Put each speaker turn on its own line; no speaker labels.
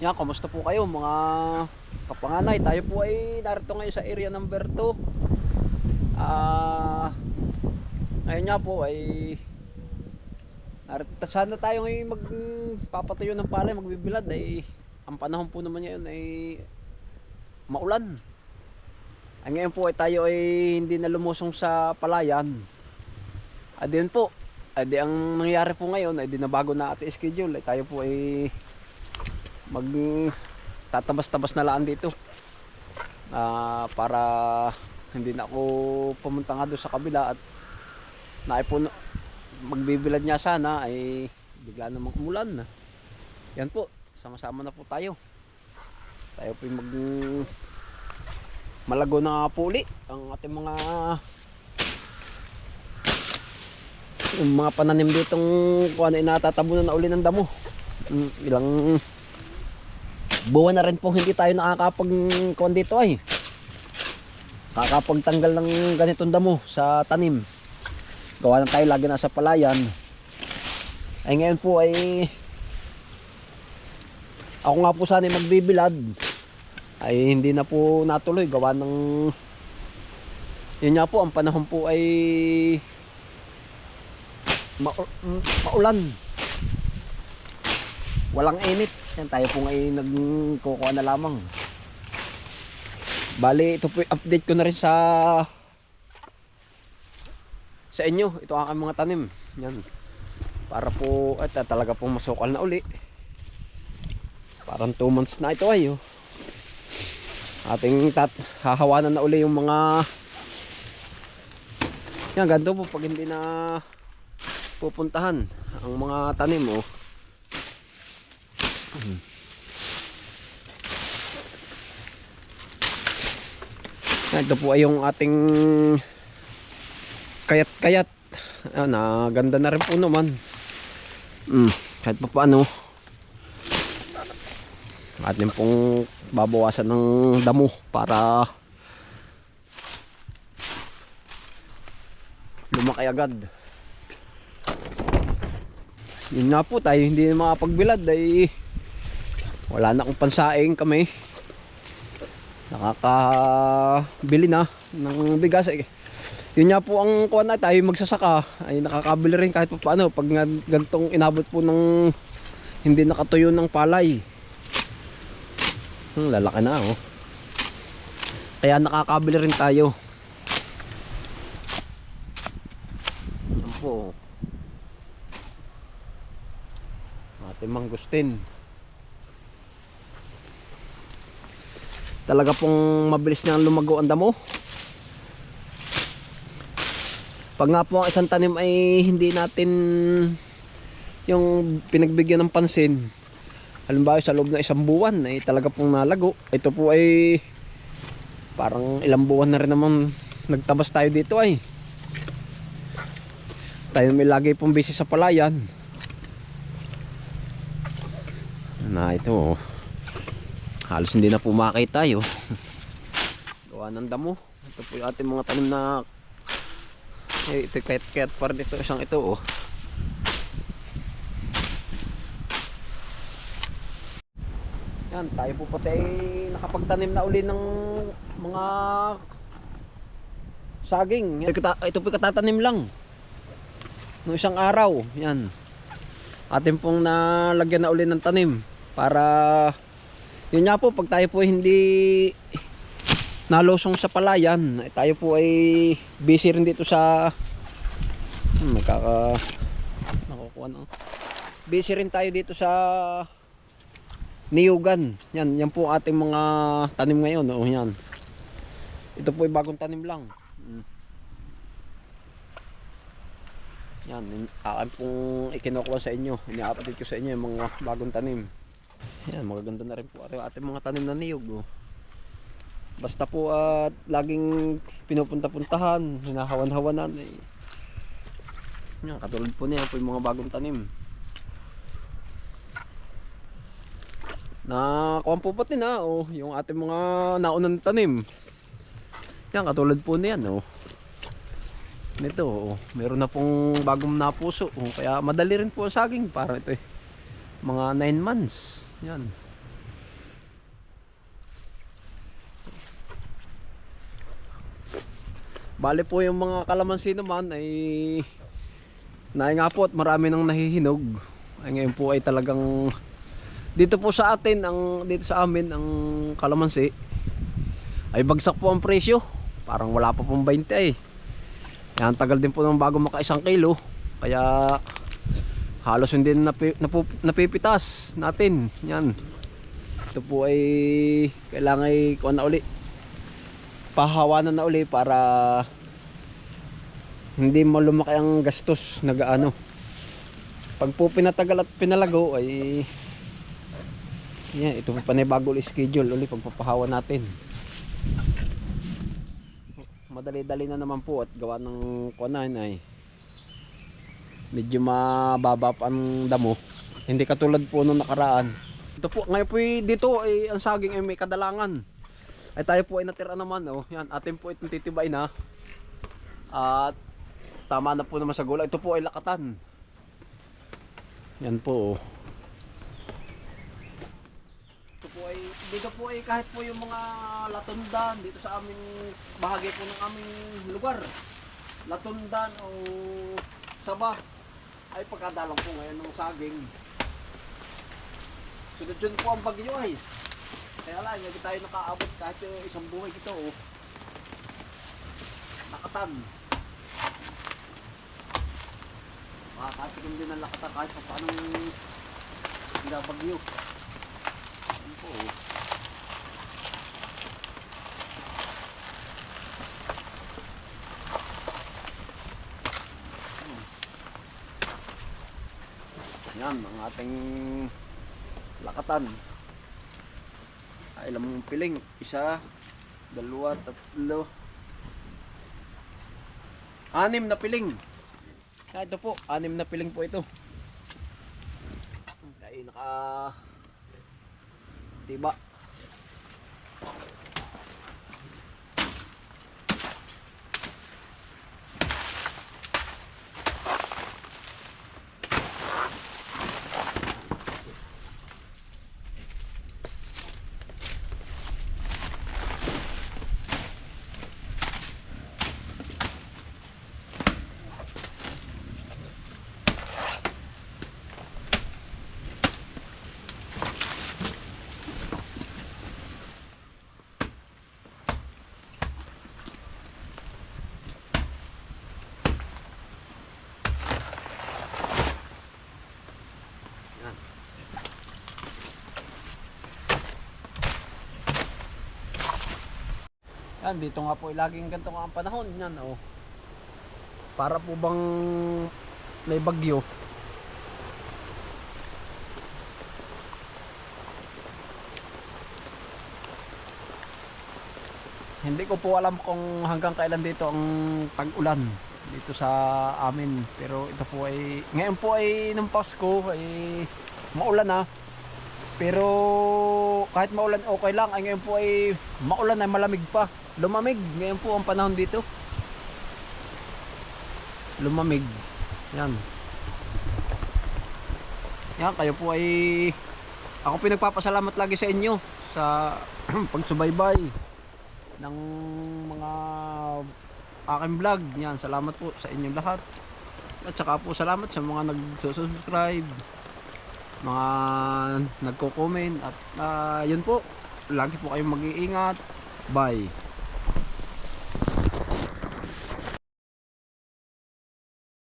Yan, kamusta po kayo mga kapanganay? Tayo po ay narito ngayon sa area number 2. Ngayon nga po ay narito, sana tayo ngayon magpapatuyo ng palay, magbibilad ay ang panahon po naman ngayon ay maulan. Ay ngayon po ay tayo ay hindi na lumusong sa palayan. Adin po, adi ang nangyari po ngayon ay dinabago na ating schedule. Ay tayo po ay mag tatabas-tabas na laan dito para hindi na ako pumunta nga doon sa kabila at naipon magbibilad niya sana ay bigla namang umulan na. Yan po, sama-sama na po tayo po malago na puli ang ating mga pananim ditong kung ano inatatabunan na uli ng damo. Ilang buwan na rin po hindi tayo nakakapagkuhan dito ay kakapagtanggal ng ganitong damo sa tanim. Gawa lang tayo lagi nasa palayan. Ay ngayon po ay ako nga po sana magbibilad ay hindi na po natuloy gawa ng yun nga po ang panahon po ay maulan, walang init. Yan, tayo po ngayon nagkukuha na lamang. Bali ito po update ko na rin sa inyo. Ito ang aking mga tanim. Yan, para po talaga pong masukal na uli. Parang 2 months na ito ay ating hahawanan na uli yung mga yan, ganito po pag hindi na pupuntahan ang mga tanim ito po ay yung ating kayat-kayat. Na ganda na rin po naman. Kahit pa paano atin pong babawasan ng damo para lumaki agad. Yun nga po, tayo hindi na makapagbilad ay wala na akong pansaing kami. Nakakabili na ng bigas yun nga po ang kuha na tayo magsasaka ay nakakabili rin kahit pa paano pag gantong inabot po ng hindi nakatuyo ng palay. Lalaki na kaya nakakabili rin tayo. Yan po ating mangustin. Talaga pong mabilis niyang lumago ang damo. Pag nga po ang isang tanim ay hindi natin yung pinagbigyan ng pansin, halimbawa sa loob ng 1 buwan ay talaga pong nalago. Ito po ay parang ilang buwan na rin naman nagtabas tayo dito ay tayo may lagi pong busy sa palayan na ito halos hindi na po makita tayo gawa ng damo. Ito po yung ating mga tanim na ito kayat-kayat pa rin ito isang ito yan, tayo po pati nakapagtanim na uli ng mga saging. Ito po katatanim lang ng isang araw. Yan, atin pong nalagyan na uli ng tanim para yun nga po pag tayo po hindi nalusong sa palayan ay tayo po ay busy rin dito sa busy rin tayo dito sa niyugan. Yan po ating mga tanim ngayon yan. Ito po ay bagong tanim lang. Yan, akin pong ikinukuha sa inyo, iniapatid ko sa inyo yung mga bagong tanim. Yan, magaganda na rin po ating mga tanim na niyog basta po at laging pinupunta-puntahan, hinahawan-hawanan yan, katulad po niya po yung mga bagong tanim na kuwan po pati na yung ating mga naunang tanim. Yan, katulad po niyan nito meron na pong bagong napuso kaya madali rin po ang saging. Para ito mga 9 months yan. Bali po yung mga kalamansi naman ay nga po at marami nang nahihinog. Ay ngayon po ay talagang dito po sa atin, dito sa amin ang kalamansi ay bagsak po ang presyo. Parang wala pa pong 20 eh. Yan, tagal din po nang bago maka 1 kilo. Kaya halos hindi napipitas natin. Yan. Ito po ay kailangan ay kuha na uli. Pahawanan na uli para hindi malumaki ang gastos na gaano. Pag po pinatagal at pinalago ay yan, ito po panibago ulit schedule uli pagpapahawa natin. Madali-dali na naman po at gawa ng kuwanan ay medyo mababa pa ang damo. Hindi katulad po nung nakaraan. Ito po, ngayon po dito ay ang saging ay may kadalangan. Ay tayo po ay natira naman oh. Yan, atin po itong titibay na. At tama na po naman sa gulay. Ito po ay lakatan. Yan po oh. Ito po ay, dito po ay kahit po yung mga latundan dito sa aming bahagi po ng aming lugar. Latundan o saba ay pagkadalang po ngayon ng saging. Sunod-sunod po ang bagyo ay. Kaya lang, hindi tayo nakaabot kahit yung isang buhay ito oh. Lakatan. Makakatikim din ang lakatan kahit pa paano bagyo. Yan po oh. Yan ang ating lakatan. Ilang piling? 1, 2, 3, 6 na piling. Ito po, 6 na piling po ito. Ay naka tiba. Yan, dito nga po laging ganito nga ang panahon. Yan oh. Para po bang may bagyo. Hindi ko po alam kung hanggang kailan dito ang tag-ulan dito sa amin. Pero ito po ay ngayon po ay ng Pasko ay maulan na. Pero kahit maulan okay lang. Ay ngayon po ay maulan na, malamig pa. Lumamig. Ngayon po ang panahon dito. Lumamig. Yan. Yan, kayo po ay ako pinagpapasalamat lagi sa inyo sa pagsubaybay ng mga aking vlog. Yan, salamat po sa inyong lahat. At saka po salamat sa mga nagsusubscribe, mga nagko-comment at yun po. Lagi po kayong mag-iingat. Bye.